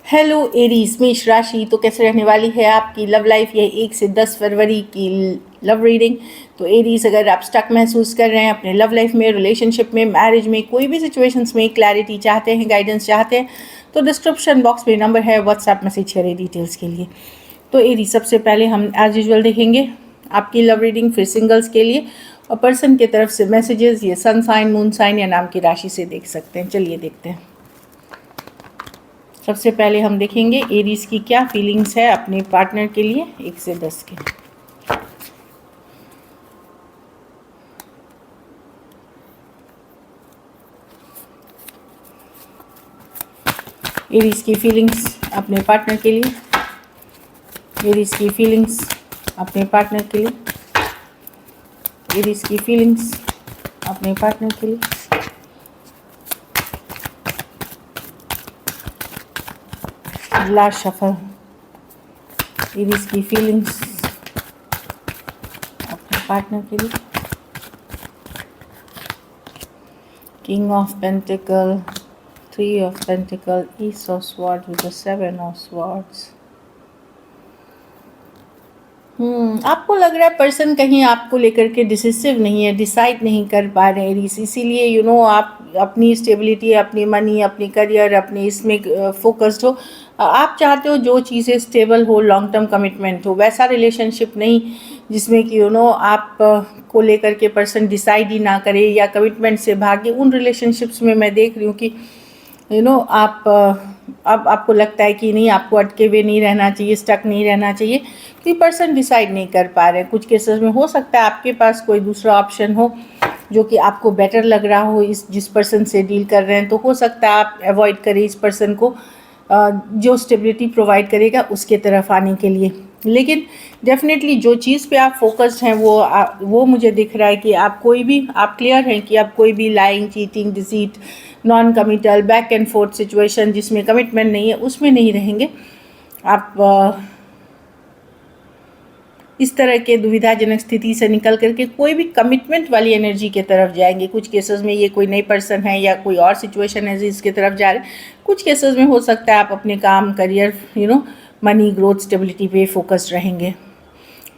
Hello Aries, मेष राशि। तो कैसे रहने वाली है आपकी लव लाइफ? ये 1 से 10 फरवरी की लव रीडिंग। तो एरीज, अगर आप स्टक महसूस कर रहे हैं अपने लव लाइफ में, रिलेशनशिप में, मैरिज में, कोई भी सिचुएशंस में क्लैरिटी चाहते हैं, गाइडेंस चाहते हैं, तो डिस्क्रिप्शन बॉक्स में नंबर है, व्हाट्सएप मैसेज करें डिटेल्स के लिए। तो एरीज, सबसे पहले हम एज यूजुअल देखेंगे आपकी लव रीडिंग, फिर सिंगल्स के लिए और पर्सन की तरफ से मैसेजेस। ये सन साइन, मून साइन या नाम की राशि से देख सकते हैं। चलिए देखते हैं। सबसे पहले हम देखेंगे एरीज की क्या फीलिंग्स है अपने पार्टनर के लिए 1 से 10 के। एरीज की फीलिंग्स अपने पार्टनर के लिए। एरीज की फीलिंग्स अपने पार्टनर के लिए। एरीज की फीलिंग्स अपने पार्टनर के लिए। Last shuffle. एरीज की फीलिंग्स अपने पार्टनर के लिए। King of pentacle, 3 of pentacle, is of swords with the 7 of swords. आपको लग रहा है पर्सन कहीं आपको लेकर के डिसिसिव नहीं है, डिसाइड नहीं कर पा रहे हैं एरीज, इसीलिए आप अपनी स्टेबिलिटी, अपनी मनी, अपनी करियर, अपनी इसमें फोकस्ड हो। आप चाहते हो जो चीज़ें स्टेबल हो, लॉन्ग टर्म कमिटमेंट हो, वैसा रिलेशनशिप नहीं जिसमें कि आप को लेकर के पर्सन डिसाइड ही ना करे या कमिटमेंट से भागे। उन रिलेशनशिप्स में मैं देख रही हूँ कि आप अब आपको लगता है कि नहीं, आपको अटके हुए नहीं रहना चाहिए, स्टक नहीं रहना चाहिए, क्योंकि पर्सन डिसाइड नहीं कर पा रहे हैं। कुछ केसेस में हो सकता है आपके पास कोई दूसरा ऑप्शन हो जो कि आपको बेटर लग रहा हो इस जिस पर्सन से डील कर रहे हैं, तो हो सकता है आप अवॉइड करें इस पर्सन को जो स्टेबिलिटी प्रोवाइड करेगा उसके तरफ आने के लिए। लेकिन डेफिनेटली जो चीज़ पे आप फोकस्ड हैं वो मुझे दिख रहा है कि आप क्लियर हैं कि आप कोई भी lying, cheating, deceit, non committal, back and fourth situation जिसमें कमिटमेंट नहीं है उसमें नहीं रहेंगे। आप इस तरह के दुविधाजनक स्थिति से निकल करके कोई भी कमिटमेंट वाली एनर्जी के तरफ जाएंगे। कुछ केसेस में ये कोई नई पर्सन है या कोई और सिचुएशन है जिसके तरफ जा रहे हैं। कुछ केसेस में हो सकता है आप अपने काम, करियर, मनी, ग्रोथ, स्टेबिलिटी पे फोकस्ड रहेंगे।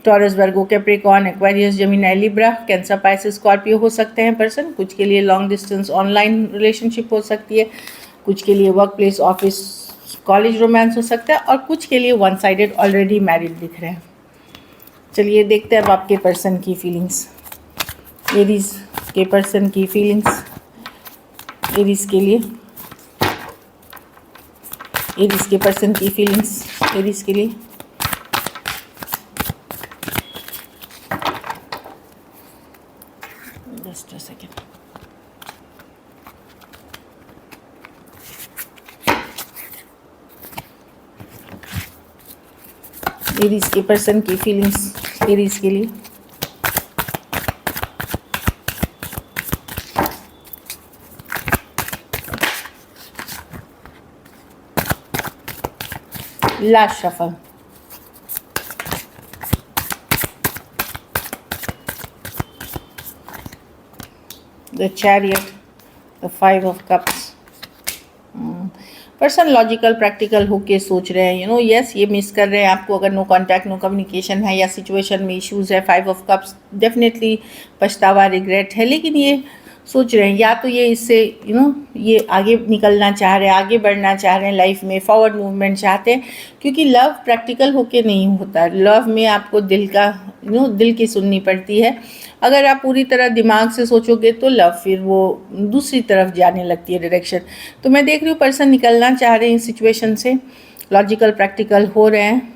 Taurus, Virgo, Capricorn, Aquarius, Gemini, Libra, Cancer, Pisces, Scorpio हो सकते हैं पर्सन। कुछ के लिए लॉन्ग डिस्टेंस ऑनलाइन रिलेशनशिप हो सकती है, कुछ के लिए work place, office, college romance हो सकता है, और कुछ के लिए वन साइडेड ऑलरेडी मैरिड दिख रहे हैं। चलिए देखते हैं अब आपके पर्सन की फीलिंग्स। एरीज के पर्सन की फीलिंग्स एरीज के लिए। एरीज के पर्सन की फीलिंग्स एरीज के लिए। Just a second. एरीज के पर्सन की फीलिंग्स एरीज के लिए। Last shuffle. The chariot, the 5 of cups. Person logical, practical होके सोच रहे हैं, यस, ये मिस कर रहे हैं आपको। अगर नो कांटेक्ट, नो कम्युनिकेशन है या सिचुएशन में इश्यूज है, 5 ऑफ कप्स, डेफिनेटली पछतावा, रिग्रेट है। लेकिन ये सोच रहे हैं या तो ये इससे ये आगे निकलना चाह रहे हैं, आगे बढ़ना चाह रहे हैं, लाइफ में फॉरवर्ड मूवमेंट चाहते हैं, क्योंकि लव प्रैक्टिकल होके नहीं होता। लव में आपको दिल का दिल की सुननी पड़ती है। अगर आप पूरी तरह दिमाग से सोचोगे तो लव फिर वो दूसरी तरफ जाने लगती है डायरेक्शन। तो मैं देख रही हूँ पर्सन निकलना चाह रहे हैं इस सिचुएशन से, लॉजिकल, प्रैक्टिकल हो रहे हैं।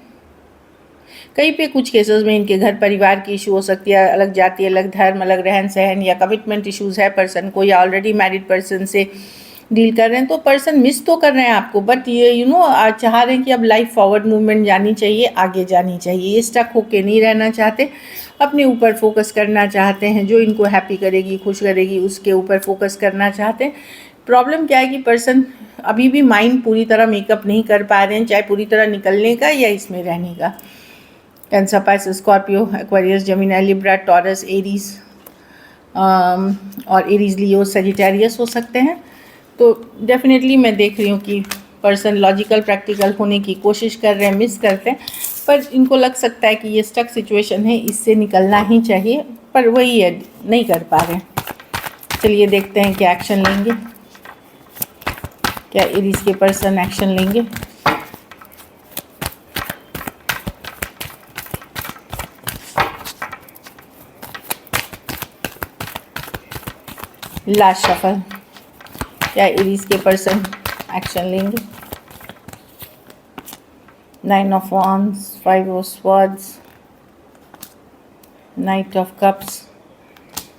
कहीं पे कुछ केसेस में इनके घर परिवार की इशू हो सकती है, अलग जाति, अलग धर्म, अलग रहन सहन या कमिटमेंट इश्यूज है पर्सन को, या ऑलरेडी मैरिड पर्सन से डील कर रहे हैं। तो पर्सन मिस तो कर रहे हैं आपको, बट ये चाह रहे हैं कि अब लाइफ फॉरवर्ड मूवमेंट जानी चाहिए, आगे जानी चाहिए। ये स्टक होके नहीं रहना चाहते, अपने ऊपर फोकस करना चाहते हैं। जो इनको हैप्पी करेगी, खुश करेगी, उसके ऊपर फोकस करना चाहते हैं। प्रॉब्लम क्या है कि पर्सन अभी भी माइंड पूरी तरह मेकअप नहीं कर पा रहे हैं, चाहे पूरी तरह निकलने का या इसमें रहने का। Cancer, Pisces, Scorpio, Aquarius, Gemini, Libra, taurus, Aries और एरीज, लियो, सजिटेरियस हो सकते हैं। तो डेफिनेटली मैं देख रही हूँ कि पर्सन लॉजिकल प्रैक्टिकल होने की कोशिश कर रहे हैं, मिस करते हैं, पर इनको लग सकता है कि ये स्टक सिचुएशन है, इससे निकलना ही चाहिए, पर वही है, नहीं कर पा रहे हैं। चलिए देखते हैं क्या एक्शन लेंगे, क्या एरीज के पर्सन एक्शन लेंगे। लास्ट शफल, क्या एरीज के पर्सन एक्शन लेंगे। 9 of wands, 5 of swords, knight of cups,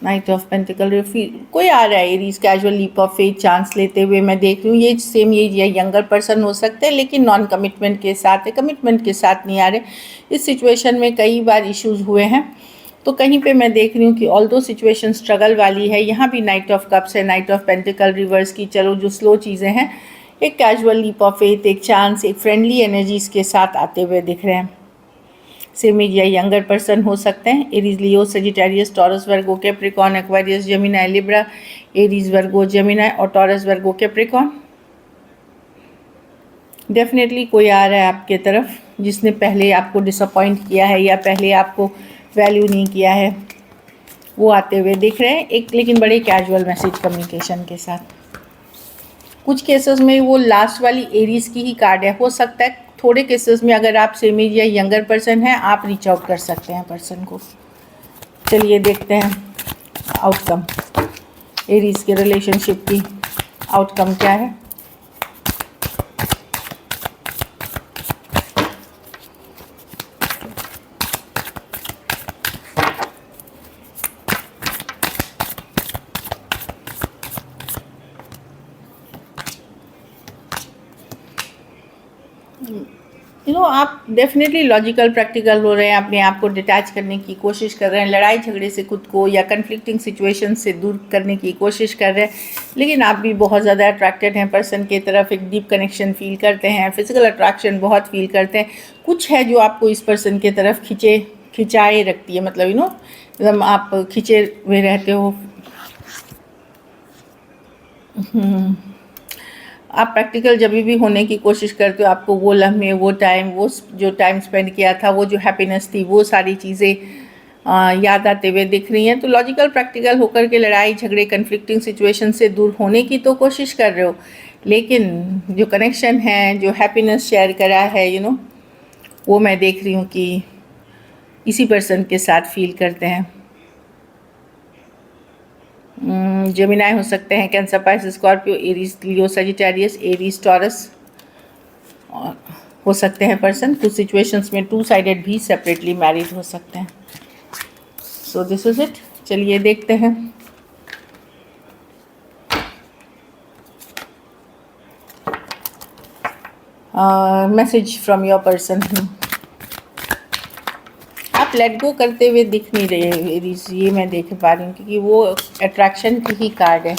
knight of pentacle. कोई आ रहा है Aries casual leap of faith chance लेते हुए, मैं देख रही हूँ ये सेम ये यंगर पर्सन हो सकते हैं, लेकिन नॉन कमिटमेंट के साथ है, कमिटमेंट के साथ नहीं आ रहे। इस सिचुएशन में कई बार इश्यूज हुए हैं, तो कहीं पे मैं देख रही हूँ कि ऑल्दो सिचुएशन स्ट्रगल वाली है। यहाँ भी नाइट ऑफ कप्स है, नाइट ऑफ पेंटिकल रिवर्स की, चलो जो स्लो चीज़ें हैं, एक कैजुअल लीप ऑफ फेथ, एक चांस, एक फ्रेंडली एनर्जीज के साथ आते हुए दिख रहे हैं। सेम एज या यंगर पर्सन हो सकते हैं, Aries, Leo, Sagittarius, Taurus, Virgo, Capricorn, Aquarius, Gemini, Libra, Aries, Virgo, Gemini और टॉरस, वर्गो, कैप्रिकॉर्न। डेफिनेटली कोई आ रहा है आपके तरफ जिसने पहले आपको डिसअपॉइंट किया है या पहले आपको वैल्यू नहीं किया है, वो आते हुए दिख रहे हैं, एक लेकिन बड़े कैजुअल मैसेज कम्युनिकेशन के साथ। कुछ केसेस में वो लास्ट वाली एरीज की ही कार्ड है, हो सकता है थोड़े केसेस में अगर आप सेम एज या यंगर पर्सन हैं, आप रीच आउट कर सकते हैं पर्सन को। चलिए देखते हैं आउटकम, एरीज के रिलेशनशिप की आउटकम क्या है। आप डेफिनेटली लॉजिकल प्रैक्टिकल हो रहे हैं, अपने आप को डिटैच करने की कोशिश कर रहे हैं, लड़ाई झगड़े से खुद को या कन्फ्लिक्टिंग सिचुएशन से दूर करने की कोशिश कर रहे हैं, लेकिन आप भी बहुत ज़्यादा अट्रैक्टेड हैं पर्सन की तरफ, एक डीप कनेक्शन फील करते हैं, फिजिकल अट्रैक्शन बहुत फील करते हैं। कुछ है जो आपको इस पर्सन की तरफ खिंचाए रखती है, मतलब मतलब आप खिंचे हुए रहते हो। आप प्रैक्टिकल जब भी होने की कोशिश करते हो, आपको वो लम्हे, वो टाइम, वो जो टाइम स्पेंड किया था, वो जो हैप्पीनेस थी, वो सारी चीज़ें याद आते हुए दिख रही हैं। तो लॉजिकल प्रैक्टिकल होकर के लड़ाई झगड़े कन्फ्लिक्टिंग सिचुएशन से दूर होने की तो कोशिश कर रहे हो, लेकिन जो कनेक्शन है, जो हैप्पीनेस शेयर करा है, वो मैं देख रही हूँ कि इसी पर्सन के साथ फील करते हैं। जेमिनाई हो सकते हैं, cancer, Pisces, Scorpio, Aries, Leo, Sagittarius, Aries, taurus हो सकते हैं पर्सन। कुछ सिचुएशंस में 2 साइडेड भी सेपरेटली मैरिड हो सकते हैं। So this is it. चलिए देखते हैं मैसेज फ्रॉम योर पर्सन। आप लेट गो करते हुए दिख नहीं रहे एरीज, ये मैं देख पा रही हूँ, क्योंकि वो अट्रैक्शन की ही कार्ड है।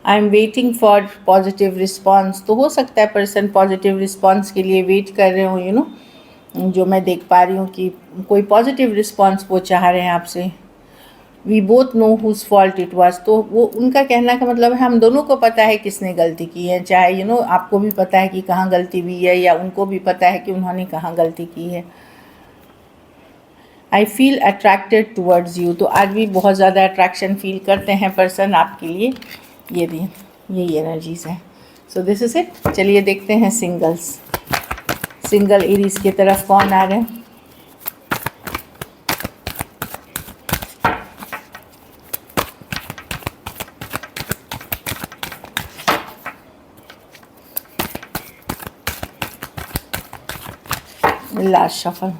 I am waiting for positive response, तो हो सकता है पर्सन पॉजिटिव रिस्पॉन्स के लिए वेट कर रहे हो, जो मैं देख पा रही हूँ कि कोई पॉजिटिव रिस्पॉन्स वो चाह रहे हैं आपसे। We both know whose fault it was, तो वो उनका कहना का मतलब है हम दोनों को पता है किसने गलती की है, चाहे आपको भी पता है कि कहाँ गलती हुई है या उनको भी पता है कि उन्होंने कहाँ गलती की है। I feel attracted towards you, तो आज भी बहुत ज़्यादा अट्रैक्शन फील करते हैं पर्सन आपके लिए, यही एनर्जीज हैं। So this is it. चलिए देखते हैं सिंगल एरीज की तरफ कौन आ रहे हैं। लास्ट शफल,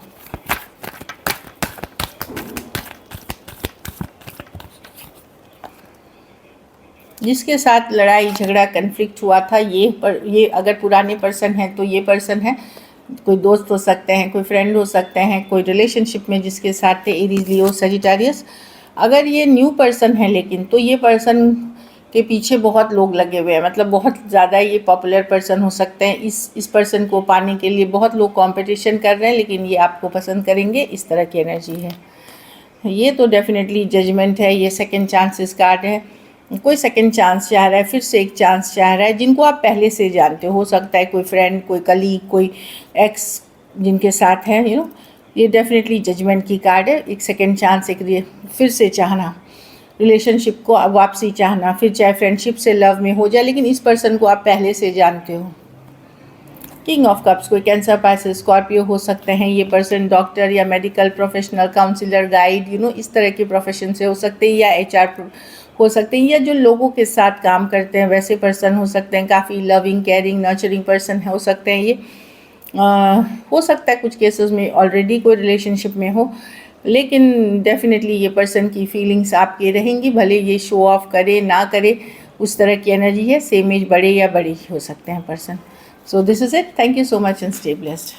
जिसके साथ लड़ाई झगड़ा कन्फ्लिक्ट हुआ था, ये अगर पुराने पर्सन हैं तो ये पर्सन है, कोई दोस्त हो सकते हैं, कोई फ्रेंड हो सकते हैं, कोई रिलेशनशिप में जिसके साथ थे, एरीज, लियो, सजिटेरियस। अगर ये न्यू पर्सन है लेकिन, तो ये पर्सन के पीछे बहुत लोग लगे हुए हैं, मतलब बहुत ज़्यादा ये पॉपुलर पर्सन हो सकते हैं। इस पर्सन को पाने के लिए बहुत लोग कंपटीशन कर रहे हैं, लेकिन ये आपको पसंद करेंगे, इस तरह की एनर्जी है। ये तो डेफिनेटली जजमेंट है, ये सेकंड चांसेस कार्ड है। कोई सेकंड चांस चाह रहा है, फिर से एक चांस चाह रहा है, जिनको आप पहले से जानते हो सकता है कोई फ्रेंड, कोई कलीग, कोई एक्स जिनके साथ है, ये डेफिनेटली जजमेंट की कार्ड है। एक सेकंड चांस, एक फिर से चाहना, रिलेशनशिप को वापसी चाहना, फिर चाहे फ्रेंडशिप से लव में हो जाए, लेकिन इस पर्सन को आप पहले से जानते हो। किंग ऑफ कप्स, कोई कैंसर, पाइसेस, स्कॉर्पियो हो सकते हैं ये पर्सन। डॉक्टर या मेडिकल प्रोफेशनल, काउंसलर, गाइड, इस तरह के प्रोफेशन से हो सकते हैं, या HR हो सकते हैं, या जो लोगों के साथ काम करते हैं वैसे पर्सन हो सकते हैं। काफ़ी लविंग, केयरिंग, नर्चरिंग पर्सन हो सकते हैं ये। हो सकता है कुछ केसेस में ऑलरेडी कोई रिलेशनशिप में हो, लेकिन डेफिनेटली ये पर्सन की फीलिंग्स आपके रहेंगी, भले ये शो ऑफ करे ना करे, उस तरह की एनर्जी है। सेम एज, बड़े या बड़ी हो सकते हैं person. So this is it, thank you so much and stay blessed.